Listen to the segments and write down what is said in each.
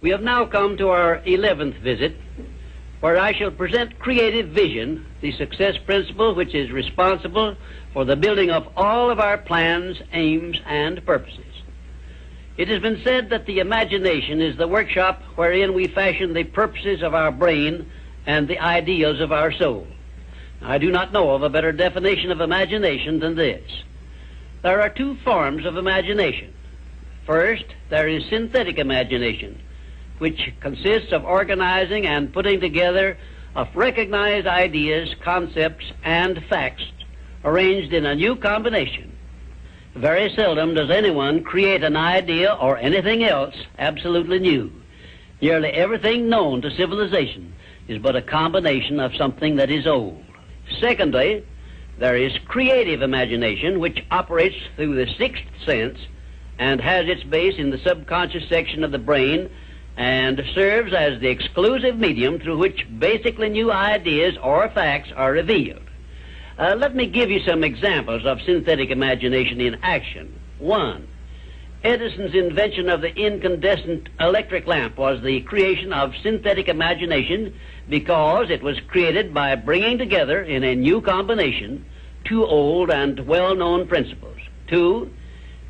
We have now come to our 11th visit, where I shall present creative vision, the success principle which is responsible for the building of all of our plans, aims, and purposes. It has been said that the imagination is the workshop wherein we fashion the purposes of our brain and the ideals of our soul. I do not know of a better definition of imagination than this. There are two forms of imagination. First, there is synthetic imagination, which consists of organizing and putting together of recognized ideas, concepts, and facts arranged in a new combination. Very seldom does anyone create an idea or anything else absolutely new. Nearly everything known to civilization is but a combination of something that is old. Secondly, there is creative imagination, which operates through the sixth sense and has its base in the subconscious section of the brain and serves as the exclusive medium through which basically new ideas or facts are revealed. Let me give you some examples of synthetic imagination in action. 1. Edison's invention of the incandescent electric lamp was the creation of synthetic imagination because it was created by bringing together in a new combination two old and well-known principles. 2.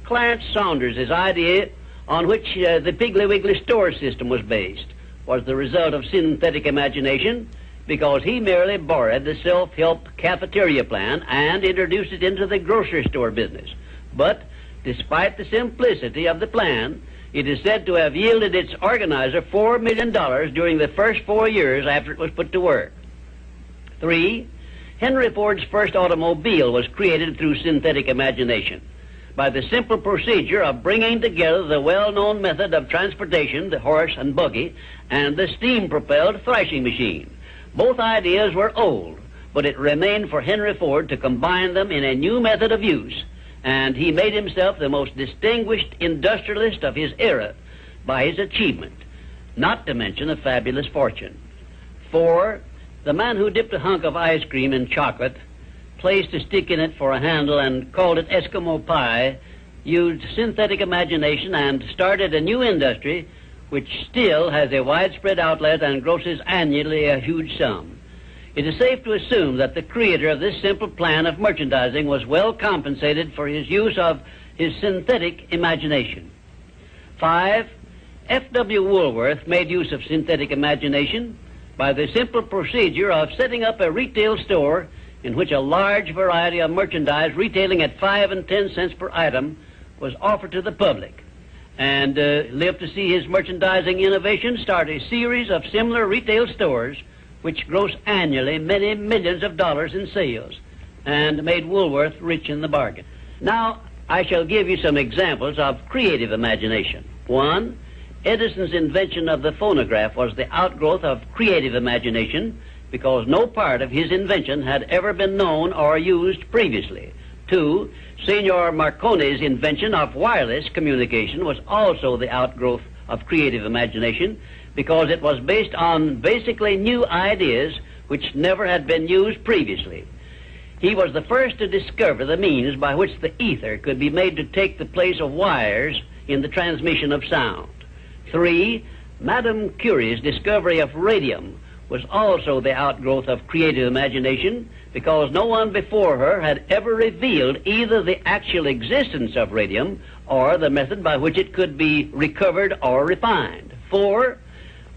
Clarence Saunders' idea on which the Piggly Wiggly store system was based was the result of synthetic imagination because he merely borrowed the self-help cafeteria plan and introduced it into the grocery store business. But despite the simplicity of the plan, it is said to have yielded its organizer $4 million during the first 4 years after it was put to work. 3. Henry Ford's first automobile was created through synthetic imagination by the simple procedure of bringing together the well-known method of transportation, the horse and buggy, and the steam-propelled thrashing machine. Both ideas were old, but it remained for Henry Ford to combine them in a new method of use, and he made himself the most distinguished industrialist of his era by his achievement, not to mention a fabulous fortune. 4. The man who dipped a hunk of ice cream in chocolate, placed a stick in it for a handle, and called it Eskimo pie, used synthetic imagination and started a new industry which still has a widespread outlet and grosses annually a huge sum. It is safe to assume that the creator of this simple plan of merchandising was well compensated for his use of his synthetic imagination. 5. F.W. Woolworth made use of synthetic imagination by the simple procedure of setting up a retail store in which a large variety of merchandise retailing at 5 and 10 cents per item was offered to the public, and lived to see his merchandising innovation start a series of similar retail stores which gross annually many millions of dollars in sales and made Woolworth rich in the bargain. Now, I shall give you some examples of creative imagination. 1. Edison's invention of the phonograph was the outgrowth of creative imagination because no part of his invention had ever been known or used previously. 2. Signor Marconi's invention of wireless communication was also the outgrowth of creative imagination because it was based on basically new ideas which never had been used previously. He was the first to discover the means by which the ether could be made to take the place of wires in the transmission of sound. 3. Madame Curie's discovery of radium was also the outgrowth of creative imagination because no one before her had ever revealed either the actual existence of radium or the method by which it could be recovered or refined. 4.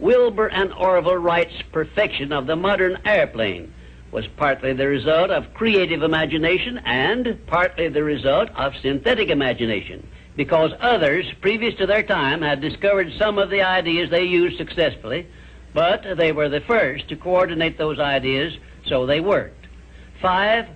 Wilbur and Orville Wright's perfection of the modern airplane was partly the result of creative imagination and partly the result of synthetic imagination, because others previous to their time had discovered some of the ideas they used successfully, but they were the first to coordinate those ideas, so they worked. 5.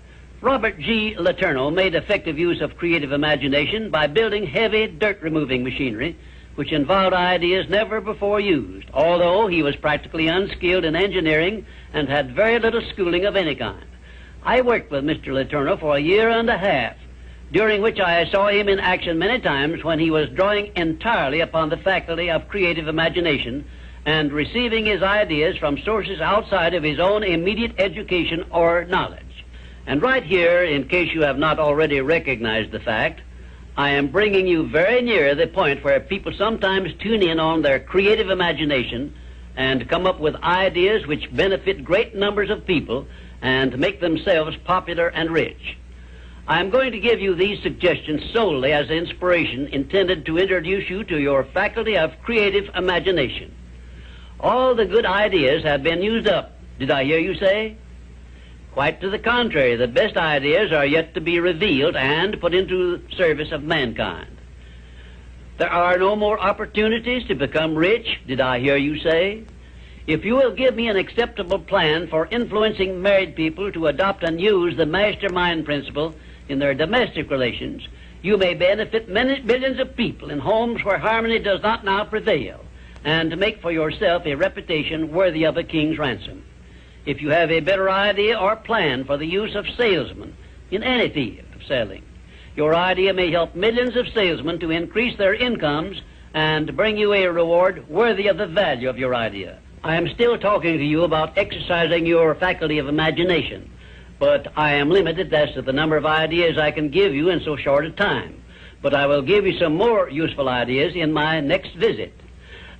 Robert G. Letourneau made effective use of creative imagination by building heavy dirt-removing machinery, which involved ideas never before used, although he was practically unskilled in engineering and had very little schooling of any kind. I worked with Mr. Letourneau for a year and a half, during which I saw him in action many times when he was drawing entirely upon the faculty of creative imagination and receiving his ideas from sources outside of his own immediate education or knowledge. And right here, in case you have not already recognized the fact, I am bringing you very near the point where people sometimes tune in on their creative imagination and come up with ideas which benefit great numbers of people and make themselves popular and rich. I am going to give you these suggestions solely as inspiration intended to introduce you to your faculty of creative imagination. All the good ideas have been used up, did I hear you say? Quite to the contrary, the best ideas are yet to be revealed and put into the service of mankind. There are no more opportunities to become rich, did I hear you say? If you will give me an acceptable plan for influencing married people to adopt and use the mastermind principle in their domestic relations, you may benefit millions of people in homes where harmony does not now prevail, and make for yourself a reputation worthy of a king's ransom. If you have a better idea or plan for the use of salesmen in any field of selling, your idea may help millions of salesmen to increase their incomes and bring you a reward worthy of the value of your idea. I am still talking to you about exercising your faculty of imagination, but I am limited as to the number of ideas I can give you in so short a time. But I will give you some more useful ideas in my next visit.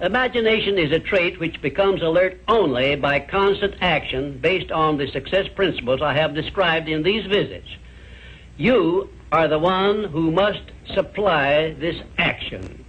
Imagination is a trait which becomes alert only by constant action based on the success principles I have described in these visits. You are the one who must supply this action.